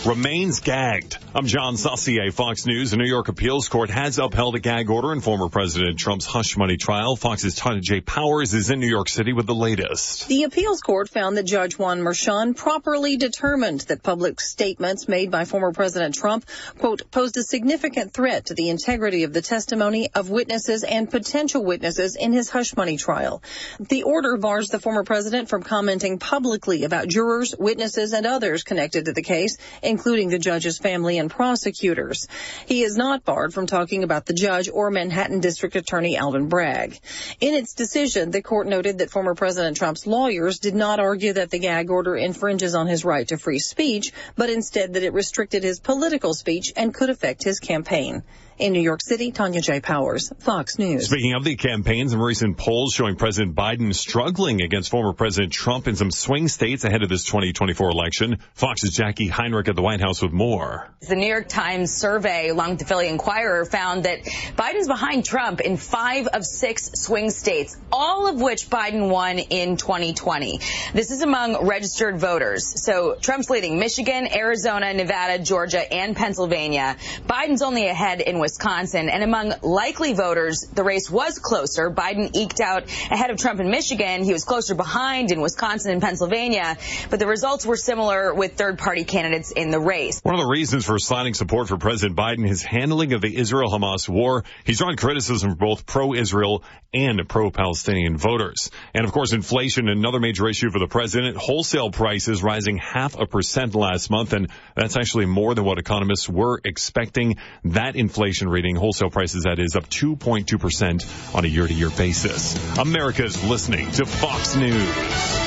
remains gagged. I'm John Saucier, Fox News. A New York appeals court has upheld a gag order in former President Trump's hush money trial. Fox's Tanya J. Powers is in New York City with the latest. The appeals court found that Judge Juan Merchan properly determined that public statements made by former President Trump, quote, posed a significant threat to the integrity of the testimony of witnesses and potential witnesses in his hush money trial. The order bars the former president from commenting publicly about jurors, witnesses, and others connected to the case, including the judge's family and prosecutors. He is not barred from talking about the judge or Manhattan District Attorney Alvin Bragg. In its decision, the court noted that former President Trump's lawyers did not argue that the gag order infringes on his right to free speech, but instead that it restricted his political speech and could affect his campaign. In New York City, Tanya J. Powers, Fox News. Speaking of the campaigns, some recent polls showing President Biden struggling against former President Trump in some swing states ahead of this 2024 election. Fox's Jackie Heinrich at the White House with more. The New York Times survey, along with the Philly Inquirer, found that Biden's behind Trump in 5 of 6 swing states, all of which Biden won in 2020. This is among registered voters. So Trump's leading Michigan, Arizona, Nevada, Georgia, and Pennsylvania. Biden's only ahead in Wisconsin, and among likely voters, the race was closer. Biden eked out ahead of Trump in Michigan. He was closer behind in Wisconsin and Pennsylvania, but the results were similar with third-party candidates in the race. One of the reasons for sliding support for President Biden, his handling of the Israel-Hamas war. He's drawn criticism from both pro-Israel and pro-Palestinian voters. And, of course, inflation, another major issue for the president. Wholesale prices rising 0.5% last month, and that's actually more than what economists were expecting. That inflation reading, wholesale prices, that is, up 2.2% on a year-to-year basis. America's listening to Fox News.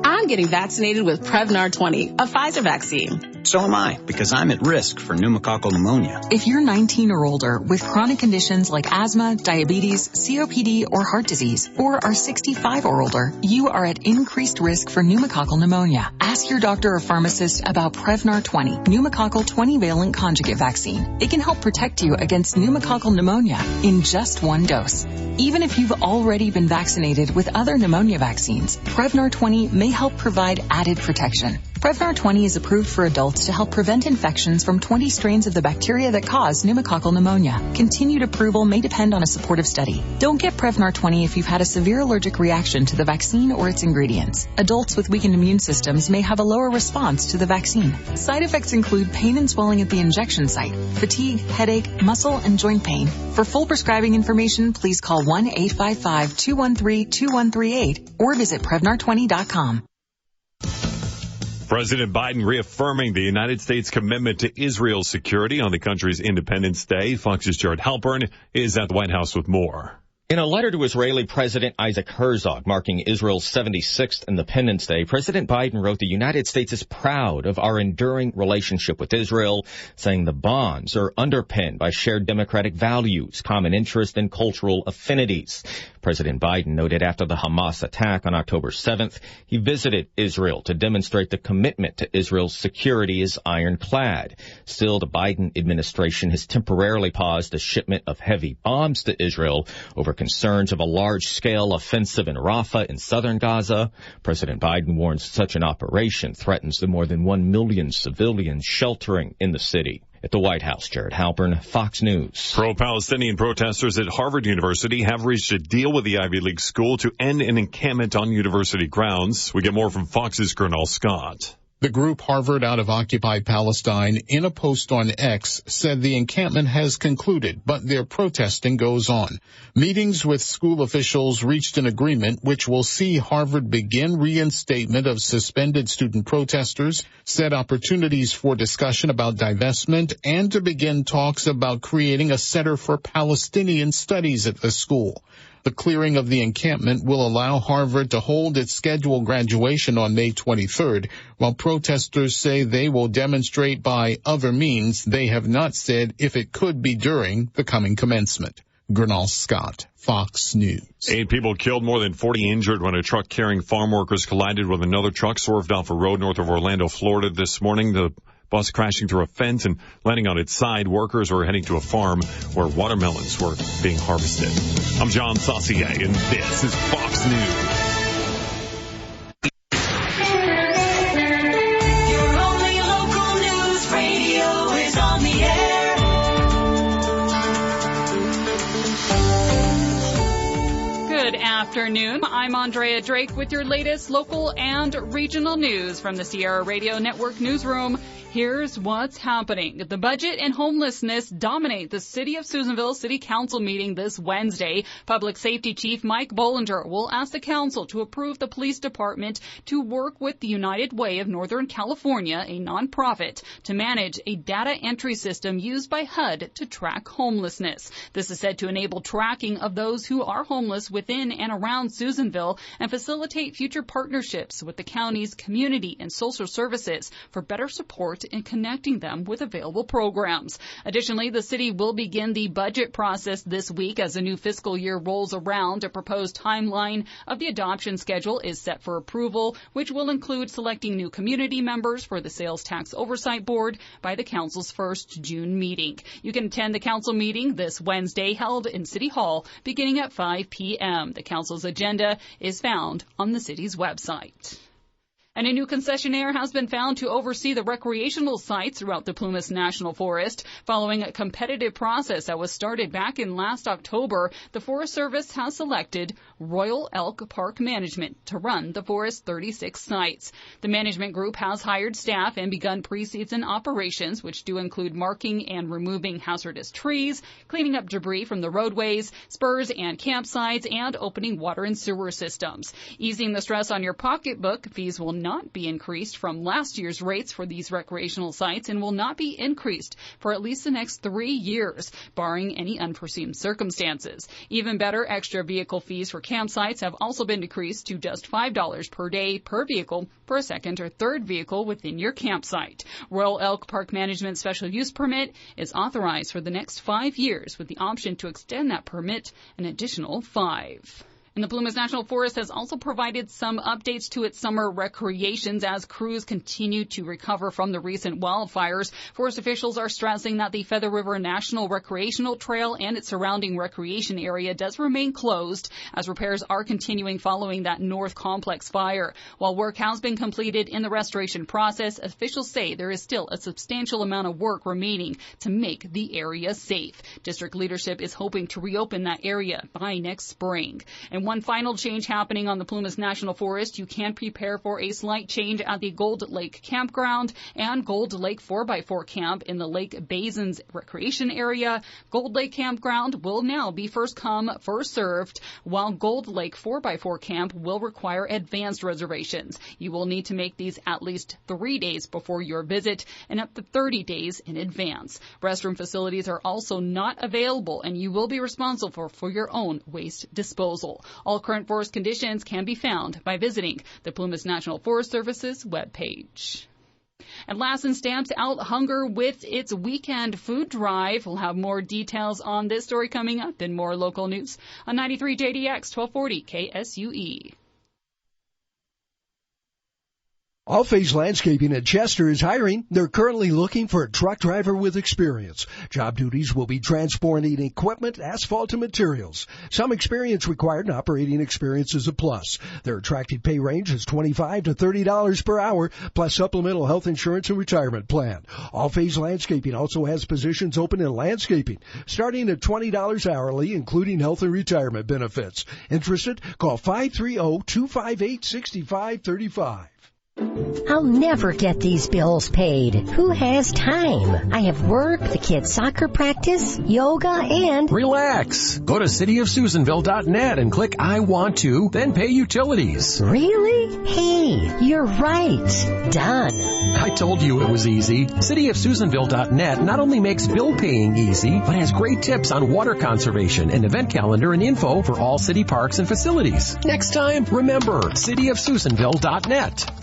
I'm getting vaccinated with Prevnar 20, a Pfizer vaccine. So am I, because I'm at risk for pneumococcal pneumonia. If you're 19 or older with chronic conditions like asthma, diabetes, COPD, or heart disease, or are 65 or older, you are at increased risk for pneumococcal pneumonia. Ask your doctor or pharmacist about Prevnar 20, pneumococcal 20-valent conjugate vaccine. It can help protect you against pneumococcal pneumonia in just one dose. Even if you've already been vaccinated with other pneumonia vaccines, Prevnar 20 may help provide added protection. Prevnar 20 is approved for adults to help prevent infections from 20 strains of the bacteria that cause pneumococcal pneumonia. Continued approval may depend on a supportive study. Don't get Prevnar 20 if you've had a severe allergic reaction to the vaccine or its ingredients. Adults with weakened immune systems may have a lower response to the vaccine. Side effects include pain and swelling at the injection site, fatigue, headache, muscle, and joint pain. For full prescribing information, please call 1-855-213-2138 or visit Prevnar20.com. President Biden reaffirming the United States' commitment to Israel's security on the country's Independence Day. Fox's Jared Halpern is at the White House with more. In a letter to Israeli President Isaac Herzog marking Israel's 76th Independence Day, President Biden wrote the United States is proud of our enduring relationship with Israel, saying the bonds are underpinned by shared democratic values, common interest, and cultural affinities. President Biden noted after the Hamas attack on October 7th, he visited Israel to demonstrate the commitment to Israel's security is ironclad. Still, the Biden administration has temporarily paused a shipment of heavy bombs to Israel over concerns of a large-scale offensive in Rafah in southern Gaza. President Biden warns such an operation threatens the more than 1 million civilians sheltering in the city. At the White House, Jared Halpern, Fox News. Pro-Palestinian protesters at Harvard University have reached a deal with the Ivy League school to end an encampment on university grounds. We get more from Fox's Gernal Scott. The group Harvard Out of Occupied Palestine, in a post on X, said the encampment has concluded, but their protesting goes on. Meetings with school officials reached an agreement which will see Harvard begin reinstatement of suspended student protesters, set opportunities for discussion about divestment, and to begin talks about creating a Center for Palestinian Studies at the school. The clearing of the encampment will allow Harvard to hold its scheduled graduation on May 23rd, while protesters say they will demonstrate by other means. They have not said if it could be during the coming commencement. Gernal Scott, Fox News. 8 people killed, more than 40 injured when a truck carrying farm workers collided with another truck swerved off a road north of Orlando, Florida this morning. The bus crashing through a fence and landing on its side. Workers were heading to a farm where watermelons were being harvested. I'm John Saucier, and this is Fox News. You're afternoon. I'm Andrea Drake with your latest local and regional news from the Sierra Radio Network newsroom. Here's what's happening. The budget and homelessness dominate the City of Susanville City Council meeting this Wednesday. Public Safety Chief Mike Bollinger will ask the council to approve the police department to work with the United Way of Northern California, a nonprofit, to manage a data entry system used by HUD to track homelessness. This is said to enable tracking of those who are homeless within and around Susanville and facilitate future partnerships with the county's community and social services for better support in connecting them with available programs. Additionally, the city will begin the budget process this week as the new fiscal year rolls around. A proposed timeline of the adoption schedule is set for approval, which will include selecting new community members for the Sales Tax Oversight Board by the council's first June meeting. You can attend the council meeting this Wednesday held in City Hall beginning at 5 p.m. The council's agenda is found on the city's website. And a new concessionaire has been found to oversee the recreational sites throughout the Plumas National Forest. Following a competitive process that was started back in last October, the Forest Service has selected Royal Elk Park Management to run the forest's 36 sites. The management group has hired staff and begun pre-season operations, which do include marking and removing hazardous trees, cleaning up debris from the roadways, spurs and campsites, and opening water and sewer systems. Easing the stress on your pocketbook, fees will not be increased from last year's rates for these recreational sites and will not be increased for at least the next 3 years, barring any unforeseen circumstances. Even better, extra vehicle fees for campsites have also been decreased to just $5 per day per vehicle for a second or third vehicle within your campsite. Royal Elk Park Management Special Use Permit is authorized for the next 5 years with the option to extend that permit an additional 5. And the Plumas National Forest has also provided some updates to its summer recreations as crews continue to recover from the recent wildfires. Forest officials are stressing that the Feather River National Recreational Trail and its surrounding recreation area does remain closed as repairs are continuing following that North Complex fire. While work has been completed in the restoration process, officials say there is still a substantial amount of work remaining to make the area safe. District leadership is hoping to reopen that area by next spring. And one final change happening on the Plumas National Forest. You can prepare for a slight change at the Gold Lake Campground and Gold Lake 4x4 Camp in the Lake Basins Recreation Area. Gold Lake Campground will now be first come, first served, while Gold Lake 4x4 Camp will require advanced reservations. You will need to make these at least 3 days before your visit and up to 30 days in advance. Restroom facilities are also not available, and you will be responsible for your own waste disposal. All current forest conditions can be found by visiting the Plumas National Forest Service's webpage. And Lassen stamps out hunger with its weekend food drive. We'll have more details on this story coming up and more local news on 93 JDX 1240 KSUE. All Phase Landscaping at Chester is hiring. They're currently looking for a truck driver with experience. Job duties will be transporting equipment, asphalt, and materials. Some experience required, and operating experience is a plus. Their attractive pay range is $25 to $30 per hour, plus supplemental health insurance and retirement plan. All Phase Landscaping also has positions open in landscaping, starting at $20 hourly, including health and retirement benefits. Interested? Call 530-258-6535. I'll never get these bills paid. Who has time? I have work, the kids' soccer practice, yoga, and... Relax. Go to cityofsusanville.net and click I want to, then pay utilities. Really? Hey, you're right. Done. I told you it was easy. Cityofsusanville.net not only makes bill paying easy, but has great tips on water conservation and event calendar and info for all city parks and facilities. Next time, remember, cityofsusanville.net.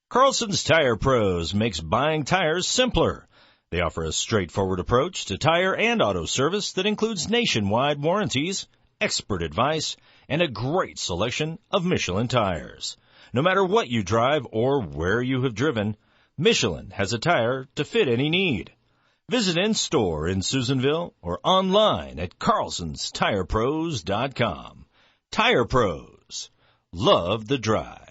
Carlson's Tire Pros makes buying tires simpler. They offer a straightforward approach to tire and auto service that includes nationwide warranties, expert advice, and a great selection of Michelin tires. No matter what you drive or where you have driven, Michelin has a tire to fit any need. Visit in-store in Susanville or online at carlsonstirepros.com. Tire Pros. Love the drive.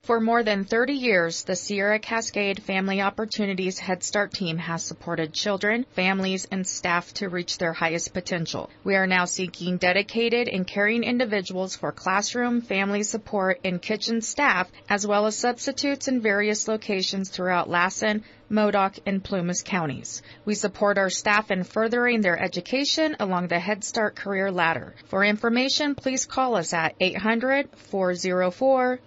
For more than 30 years, the Sierra Cascade Family Opportunities Head Start team has supported children, families, and staff to reach their highest potential. We are now seeking dedicated and caring individuals for classroom, family support, and kitchen staff, as well as substitutes in various locations throughout Lassen, Modoc, and Plumas counties. We support our staff in furthering their education along the Head Start career ladder. For information, please call us at 800-404-1242.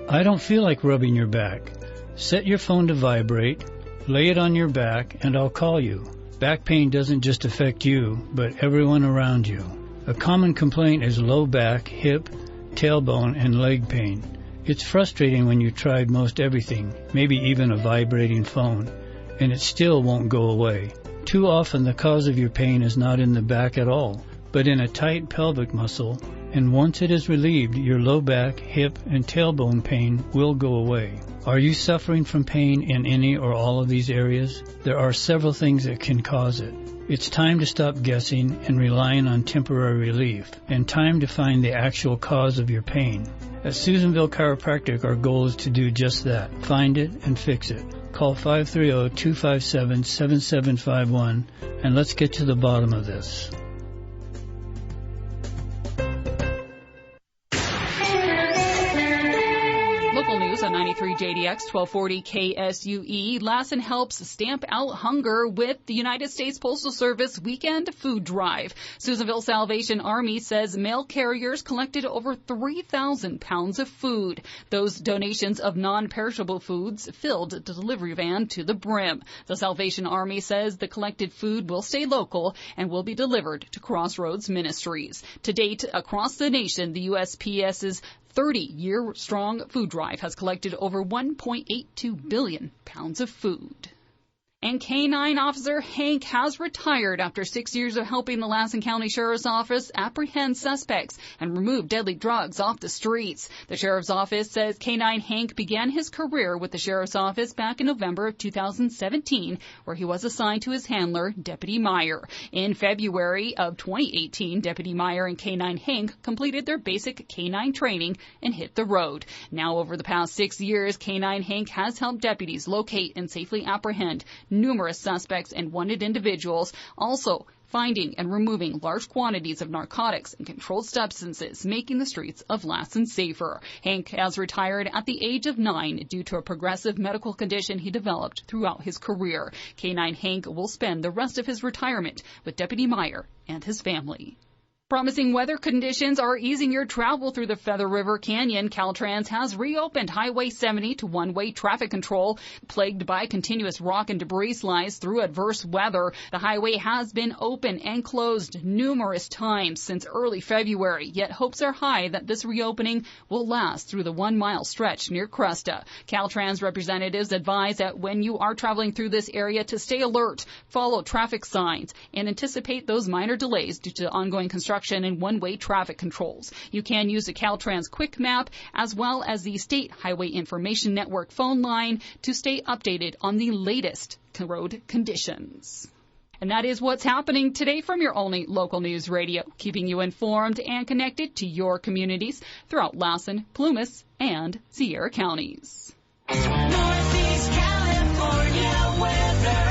I don't feel like rubbing your back. Set your phone to vibrate, lay it on your back, and I'll call you. Back pain doesn't just affect you, but everyone around you. A common complaint is low back, hip, tailbone, and leg pain. It's frustrating when you tried most everything, maybe even a vibrating phone, and it still won't go away. Too often the cause of your pain is not in the back at all, but in a tight pelvic muscle, and once it is relieved, your low back, hip, and tailbone pain will go away. Are you suffering from pain in any or all of these areas? There are several things that can cause it. It's time to stop guessing and relying on temporary relief, and time to find the actual cause of your pain. At Susanville Chiropractic, our goal is to do just that. Find it and fix it. Call 530-257-7751, and let's get to the bottom of this. Local news on 93 JDX 1240 KSUE. Lassen helps stamp out hunger with the United States Postal Service weekend food drive. Susanville Salvation Army says mail carriers collected over 3,000 pounds of food. Those donations of non-perishable foods filled the delivery van to the brim. The Salvation Army says the collected food will stay local and will be delivered to Crossroads Ministries. To date, across the nation, the USPS's 30-year-strong food drive has collected over 1.82 billion pounds of food. And K-9 Officer Hank has retired after 6 years of helping the Lassen County Sheriff's Office apprehend suspects and remove deadly drugs off the streets. The Sheriff's Office says K-9 Hank began his career with the Sheriff's Office back in November of 2017, where he was assigned to his handler, Deputy Meyer. In February of 2018, Deputy Meyer and K-9 Hank completed their basic K-9 training and hit the road. Now, over the past 6 years, K-9 Hank has helped deputies locate and safely apprehend numerous suspects and wanted individuals, also finding and removing large quantities of narcotics and controlled substances, making the streets of Lassen safer. Hank has retired at the age of 9 due to a progressive medical condition he developed throughout his career. K-9 Hank will spend the rest of his retirement with Deputy Meyer and his family. Promising weather conditions are easing your travel through the Feather River Canyon. Caltrans has reopened Highway 70 to one-way traffic control. Plagued by continuous rock and debris slides through adverse weather, the highway has been open and closed numerous times since early February, yet hopes are high that this reopening will last through the 1-mile stretch near Cresta. Caltrans representatives advise that when you are traveling through this area to stay alert, follow traffic signs, and anticipate those minor delays due to ongoing construction and one-way traffic controls. You can use the Caltrans Quick Map as well as the State Highway Information Network phone line to stay updated on the latest road conditions. And that is what's happening today from your only local news radio, keeping you informed and connected to your communities throughout Lassen, Plumas, and Sierra counties. Northeast California weather.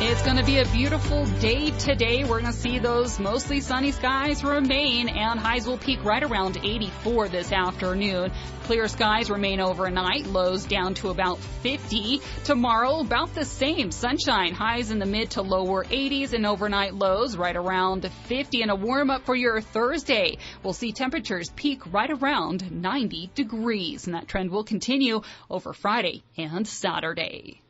It's going to be a beautiful day today. We're going to see those mostly sunny skies remain, and highs will peak right around 84 this afternoon. Clear skies remain overnight, lows down to about 50. Tomorrow, about the same. Sunshine, highs in the mid to lower 80s, and overnight lows right around 50. And a warm up for your Thursday. We'll see temperatures peak right around 90 degrees, and that trend will continue over Friday and Saturday.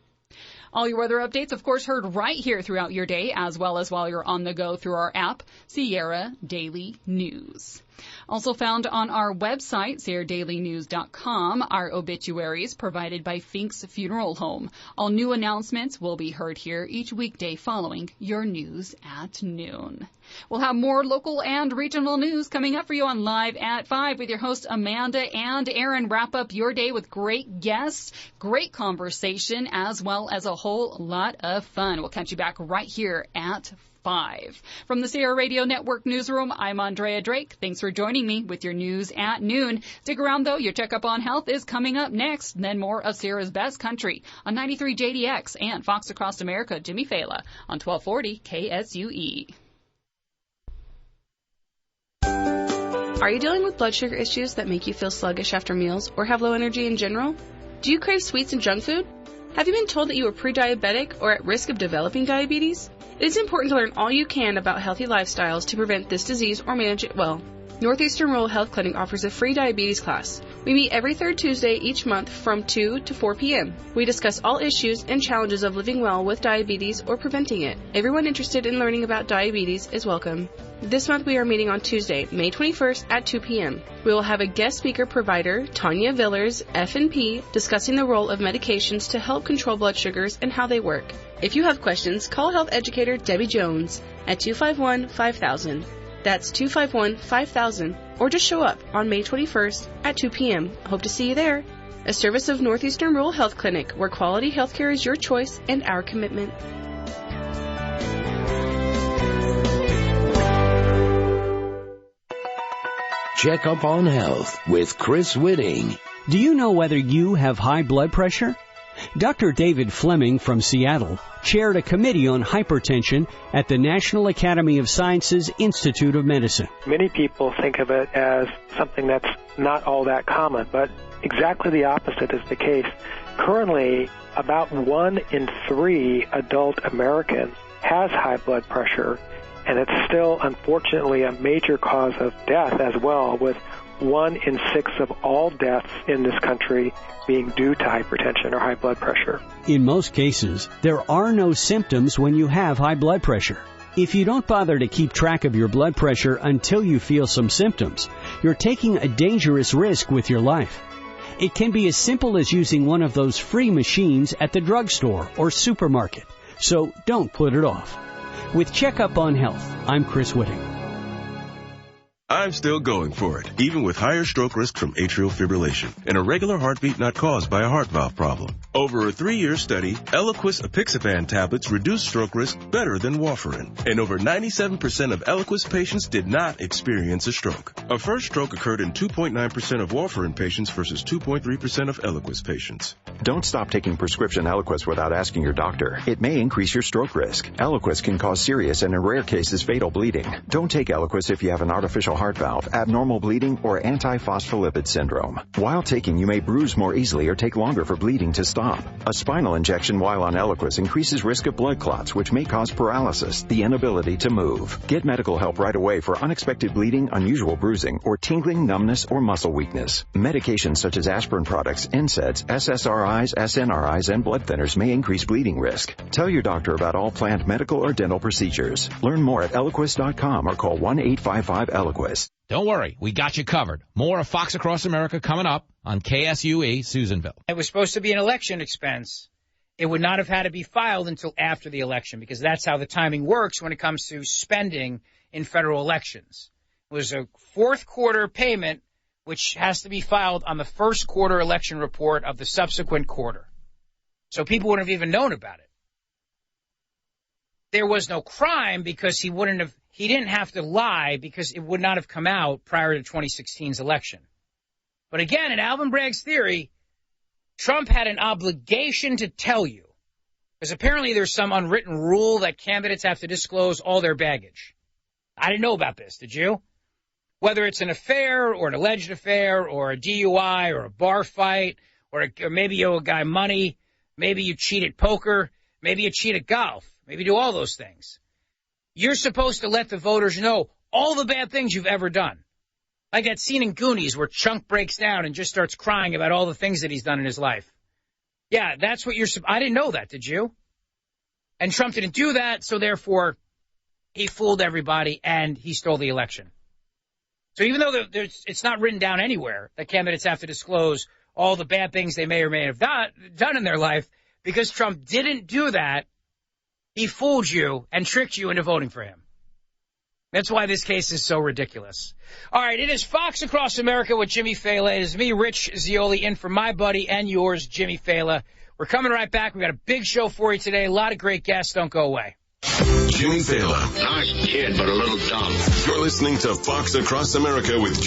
All your weather updates, of course, heard right here throughout your day, as well as while you're on the go through our app, Sierra Daily News. Also found on our website, SierraDailyNews.com, our obituaries provided by Fink's Funeral Home. All new announcements will be heard here each weekday following your news at noon. We'll have more local and regional news coming up for you on Live at 5 with your hosts Amanda and Aaron. Wrap up your day with great guests, great conversation, as well as a whole lot of fun. We'll catch you back right here at 5. From the Sierra Radio Network Newsroom, I'm Andrea Drake. Thanks for joining me with your news at noon. Stick around, though. Your checkup on health is coming up next. Then more of Sierra's Best Country on 93 JDX and Fox Across America, Jimmy Fela on 1240 KSUE. Are you dealing with blood sugar issues that make you feel sluggish after meals or have low energy in general? Do you crave sweets and junk food? Have you been told that you are pre-diabetic or at risk of developing diabetes? It is important to learn all you can about healthy lifestyles to prevent this disease or manage it well. Northeastern Rural Health Clinic offers a free diabetes class. We meet every third Tuesday each month from 2 to 4 p.m. We discuss all issues and challenges of living well with diabetes or preventing it. Everyone interested in learning about diabetes is welcome. This month we are meeting on Tuesday, May 21st at 2 p.m. We will have a guest speaker provider, Tanya Villers, FNP, discussing the role of medications to help control blood sugars and how they work. If you have questions, call health educator Debbie Jones at 251-5000. That's 251-5000, or just show up on May 21st at 2 p.m. Hope to see you there. A service of Northeastern Rural Health Clinic, where quality healthcare is your choice and our commitment. Check up on health with Chris Whitting. Do you know whether you have high blood pressure? Dr. David Fleming from Seattle chaired a committee on hypertension at the National Academy of Sciences Institute of Medicine. Many people think of it as something that's not all that common, but exactly the opposite is the case. Currently, about 1 in 3 adult Americans has high blood pressure, and it's still, unfortunately, a major cause of death as well, with 1 in 6 of all deaths in this country being due to hypertension or high blood pressure. In most cases, there are no symptoms when you have high blood pressure. If you don't bother to keep track of your blood pressure until you feel some symptoms, you're taking a dangerous risk with your life. It can be as simple as using one of those free machines at the drugstore or supermarket. So don't put it off. With Checkup on Health, I'm Chris Whitting. I'm still going for it, even with higher stroke risk from atrial fibrillation and a regular heartbeat not caused by a heart valve problem. Over a 3-year study, Eliquis apixaban tablets reduced stroke risk better than warfarin, and over 97% of Eliquis patients did not experience a stroke. A first stroke occurred in 2.9% of warfarin patients versus 2.3% of Eliquis patients. Don't stop taking prescription Eliquis without asking your doctor. It may increase your stroke risk. Eliquis can cause serious and, in rare cases, fatal bleeding. Don't take Eliquis if you have an artificial heart valve, abnormal bleeding, or antiphospholipid syndrome. While taking, you may bruise more easily or take longer for bleeding to stop. A spinal injection while on Eliquis increases risk of blood clots, which may cause paralysis, the inability to move. Get medical help right away for unexpected bleeding, unusual bruising, or tingling, numbness, or muscle weakness. Medications such as aspirin products, NSAIDs, SSRIs, SNRIs, and blood thinners may increase bleeding risk. Tell your doctor about all planned medical or dental procedures. Learn more at Eliquis.com or call 1-855-ELIQUIS. Don't worry, we got you covered. More of Fox Across America coming up on KSUE Susanville. It was supposed to be an election expense. It would not have had to be filed until after the election because that's how the timing works when it comes to spending in federal elections. It was a fourth quarter payment which has to be filed on the first quarter election report of the subsequent quarter. So people wouldn't have even known about it. There was no crime because he didn't have to lie because it would not have come out prior to 2016's election. But again, in Alvin Bragg's theory, Trump had an obligation to tell you, because apparently there's some unwritten rule that candidates have to disclose all their baggage. I didn't know about this, did you? Whether it's an affair or an alleged affair or a DUI or a bar fight or maybe you owe a guy money, maybe you cheat at poker, maybe you cheat at golf, maybe do all those things. You're supposed to let the voters know all the bad things you've ever done. Like that scene in Goonies where Chunk breaks down and just starts crying about all the things that he's done in his life. Yeah, that's what I didn't know that, did you? And Trump didn't do that, so therefore he fooled everybody and he stole the election. So even though it's not written down anywhere that candidates have to disclose all the bad things they may or may have done in their life, because Trump didn't do that, he fooled you and tricked you into voting for him. That's why this case is so ridiculous. All right, it is Fox Across America with Jimmy Fela. It is me, Rich Zioli, in for my buddy and yours, Jimmy Fela. We're coming right back. We got a big show for you today. A lot of great guests. Don't go away. Jimmy Fallon. Nice kid, but a little dumb. You're listening to Fox Across America with Jimmy